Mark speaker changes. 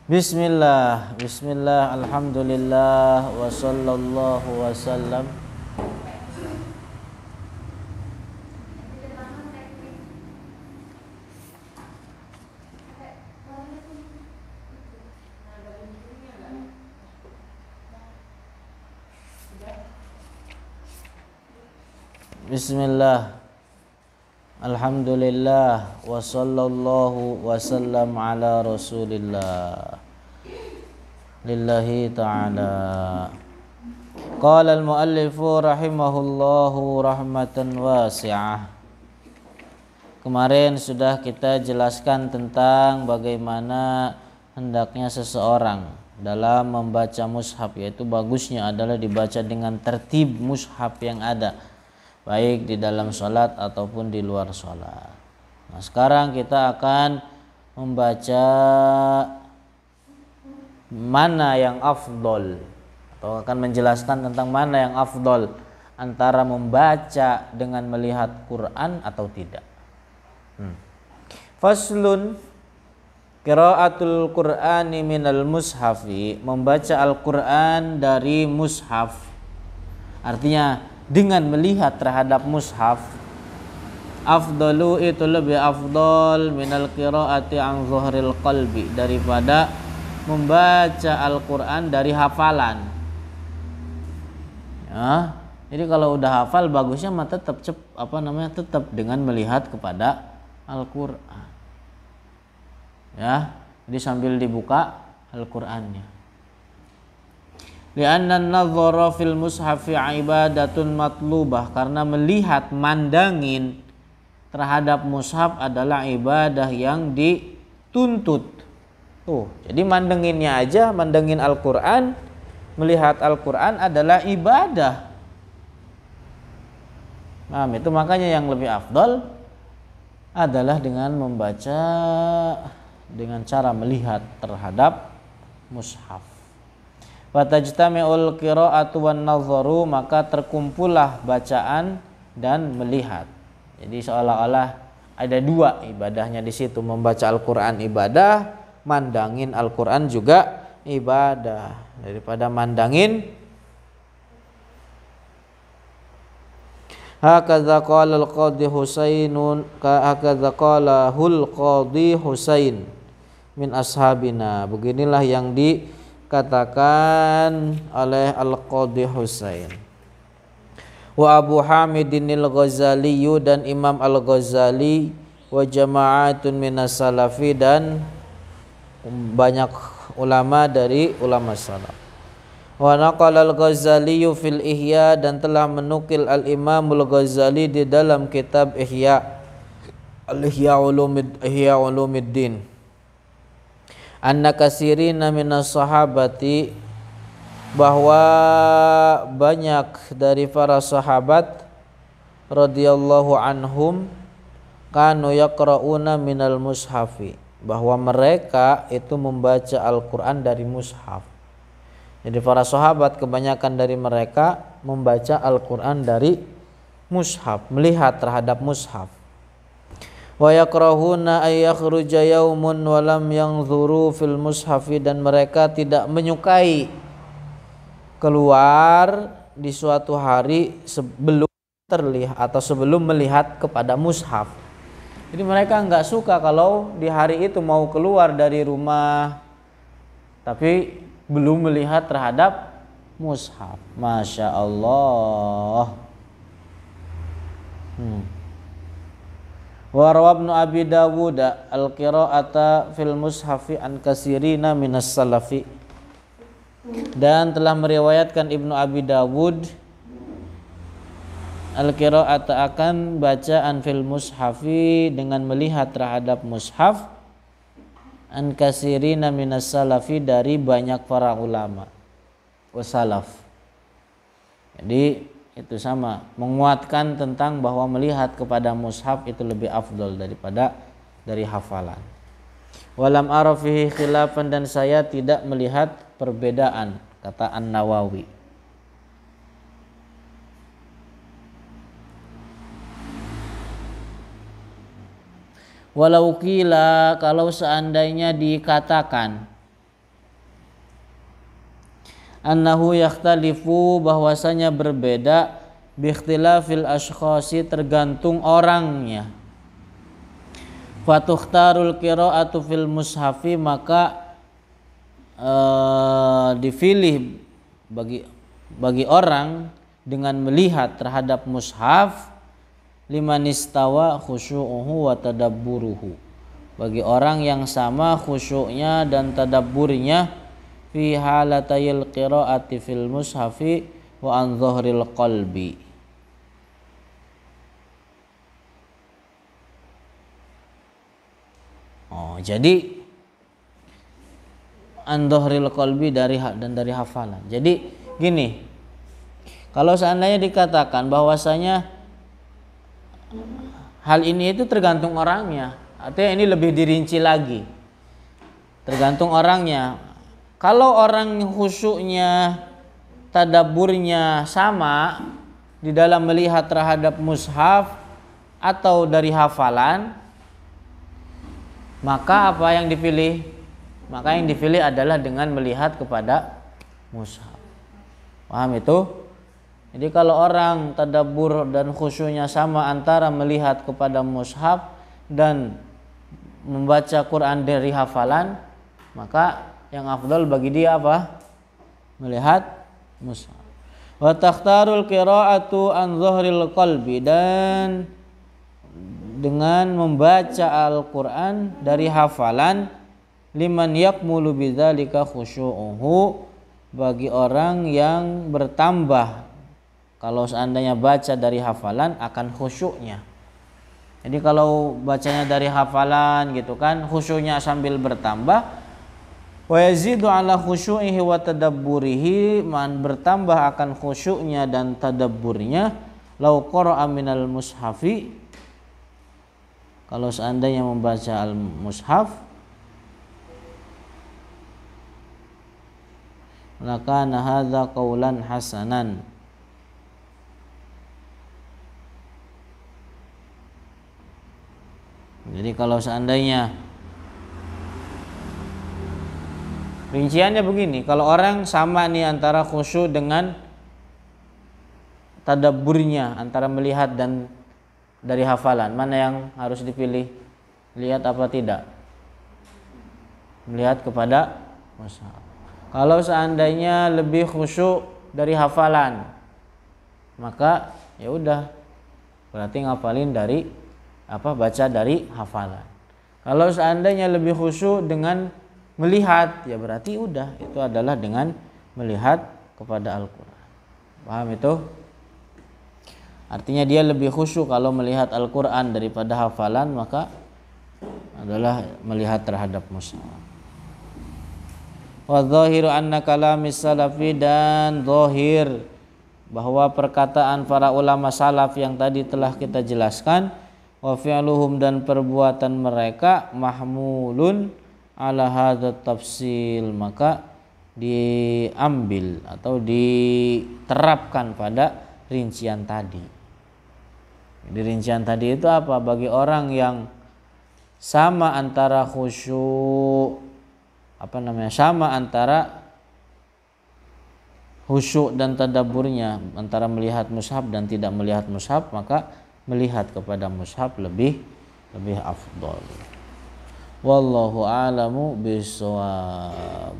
Speaker 1: Bismillah, Bismillah, Alhamdulillah, wa sallallahu wasallam. Bismillah, Alhamdulillah, wa sallallahu wasallam ala rasulillah. Lillahi ta'ala. Qala al-muallifu rahimahullahu rahmatan wasi'ah. Kemarin sudah kita jelaskan tentang bagaimana hendaknya seseorang dalam membaca mushaf, yaitu bagusnya adalah dibaca dengan tertib mushaf yang ada, baik di dalam sholat ataupun di luar sholat. Nah, sekarang kita akan membaca mana yang afdol, atau akan menjelaskan tentang mana yang afdol antara membaca dengan melihat Quran atau tidak. Faslun, qiraatul Qur'ani minal mushafi, membaca Al-Quran dari mushaf. Artinya dengan melihat terhadap mushaf, afdalu itu lebih afdal minal qiraati an zuhril qalbi, daripada membaca Al-Quran dari hafalan. Ya, jadi kalau udah hafal bagusnya mah tetap tetap dengan melihat kepada Al-Quran. Ya, jadi sambil dibuka Al-Qurannya. Li'anna an-nadhara fil mushafi ibadatun matlubah, karena melihat, mandangin terhadap mushaf adalah ibadah yang dituntut. Jadi mandenginnya aja, mandengin Al-Quran, melihat Al-Quran adalah ibadah. Nah, itu makanya yang lebih afdal adalah dengan membaca dengan cara melihat terhadap mushaf. Fatajtami'ul qira'atu wan nadharu, maka terkumpullah bacaan dan melihat. Jadi seolah-olah ada dua ibadahnya di situ, membaca Al-Quran ibadah, mandangin Al-Quran juga ibadah. Daripada mandangin, hakadza qala al-qadhi Husainun, hakadza qala hul qadhi Husain min ashabina, beginilah yang dikatakan oleh al-qadhi Husain. Wa Abu Hamidin al-Ghazali, dan Imam al-Ghazali, wa jama'atun minas salafi, dan banyak ulama dari ulama salaf. Wa naqala al-Ghazali fil Ihya, dan telah menukil al-Imam al-Ghazali di dalam kitab Ihya, al-Ihya Ulumuddin, anna katsirina minas sahabati, bahwa banyak dari para sahabat radhiyallahu anhum kanu yaqra'una minal mushafi, bahwa mereka itu membaca Al-Quran dari mushaf. Jadi para sahabat kebanyakan dari mereka membaca Al-Quran dari mushaf, melihat terhadap mushaf. Wa yakrahuna ay yakhruja yaumun wa lam yanzuru fil mushafi, dan mereka tidak menyukai keluar di suatu hari sebelum terlihat atau sebelum melihat kepada mushaf. Jadi mereka nggak suka kalau di hari itu mau keluar dari rumah tapi belum melihat terhadap mushaf. Masya Allah. Wa rawa Ibnu Abi Dawud al-qira'ata fil mushafi an katsirina minas salafi, dan telah meriwayatkan Ibnu Abi Dawud al-qira'ata akan bacaan fil mushafi dengan melihat terhadap mushaf an katsirina minas salafi, dari banyak para ulama wasalaf. Jadi itu sama, menguatkan tentang bahwa melihat kepada mushaf itu lebih afdal daripada dari hafalan. Walam ara fihi khilafan, dan saya tidak melihat perbedaan, kata An-Nawawi. Walau qila, kalau seandainya dikatakan, annahu yakhtalifu bahwasanya berbeda biikhtilafil ashkhasi tergantung orangnya. Fatukhtarul qiraatu fil mushafi maka dipilih bagi orang dengan melihat terhadap mushaf liman istawa khusyu'uhu wa tadabburuhu, bagi orang yang sama khusyuknya dan tadabburnya fi halatayil qiraati fil mushafi wa an dhahril qalbi. Jadi an dhahril qalbi dari hafalan. Jadi gini, kalau seandainya dikatakan bahwasanya hal ini itu tergantung orangnya, artinya ini lebih dirinci lagi. Tergantung orangnya. Kalau orang khusyuknya, tadabburnya sama di dalam melihat terhadap mushaf atau dari hafalan, maka apa yang dipilih? Maka yang dipilih adalah dengan melihat kepada mushaf. Paham itu? Jadi kalau orang tadabbur dan khusyuknya sama antara melihat kepada mushaf dan membaca Quran dari hafalan, maka yang afdal bagi dia apa? Melihat mushaf. Wa takhtarul qira'atu an dhahril qalbi, dan dengan membaca Al-Quran dari hafalan liman yakmulu bidzalika khusyu'uhu, bagi orang yang bertambah kalau seandainya baca dari hafalan akan khusyuknya. Jadi kalau bacanya dari hafalan gitu kan, khusyuknya sambil bertambah. Wa yazidu ala khusyu'ihi wa tadabburihi, man bertambah akan khusyuknya dan tadabburnya. Lau qara'a minal mushafi, kalau seandainya membaca al-mushaf, lakana hadza qaulan hasanan. Jadi kalau seandainya rinciannya begini, kalau orang sama nih antara khusyuk dengan tadabburnya, antara melihat dan dari hafalan, mana yang harus dipilih? Lihat apa tidak? Melihat kepada mushaf. Kalau seandainya lebih khusyuk dari hafalan, maka ya udah, berarti ngapalin dari baca dari hafalan. Kalau seandainya lebih khusyuk dengan melihat, ya berarti udah, itu adalah dengan melihat kepada Al-Quran. Paham itu? Artinya dia lebih khusyuk kalau melihat Al-Quran daripada hafalan, maka adalah melihat terhadap mushaf. Wa dhahiru anna kalamis salafi, dan zahir bahwa perkataan para ulama salaf yang tadi telah kita jelaskan, wa fi'luhum, dan perbuatan mereka, mahmulun ala hadzal tafsil, maka diambil atau diterapkan pada rincian tadi. Di rincian tadi itu apa? Bagi orang yang sama antara khusyuk, sama antara khusyuk dan tadabburnya, antara melihat mushaf dan tidak melihat mushaf, maka melihat kepada mushaf lebih afdal. Wallahu a'lamu bishawab.